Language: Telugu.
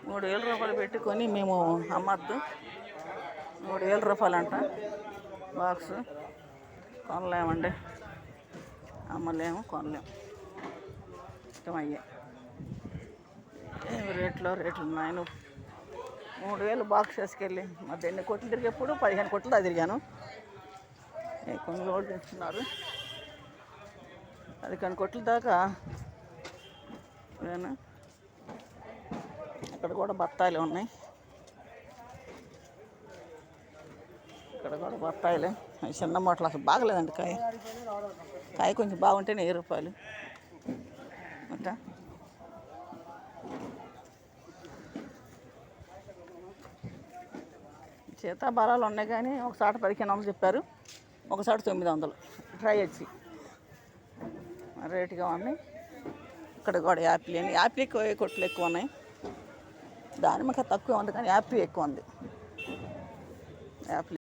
రూపాయలు పెట్టుకొని మేము అమ్మద్దు. 3000 రూపాయలు అంట బాక్సు. కొనలేమండి, అమ్మలేము, కొనలేము. ఇష్టమయ్యే రేట్లు ఉన్నాయి. 3000 బాక్స్ వేసుకెళ్ళి మధ్య ఎన్ని కొట్లు తిరిగేప్పుడు 15 కొట్లు దా తిరిగాను. కొన్ని రోజులు తెచ్చుకున్నారు, 15 కొట్ల దాకా. నేను ఇక్కడ కూడా బత్తాయిలు ఉన్నాయి, ఇక్కడ కూడా బత్తాయిలే. చిన్న మూటలు అసలు బాగలేదండి కాయ కొంచెం బాగుంటేనే 1000 రూపాయలు అంట. సీతాఫలాలు ఉన్నాయి కానీ ఒకసారి 1500 చెప్పారు, ఒకసారి 900. ట్రై వచ్చి రేటుగా ఉన్నాయి. ఇక్కడ కూడా యాపిల్ ఎక్కువ, కొట్లు ఎక్కువ ఉన్నాయి. దానిమ్మకాయ తక్కువ ఉంది కానీ యాపిల్ ఎక్కువ ఉంది. యాపిల్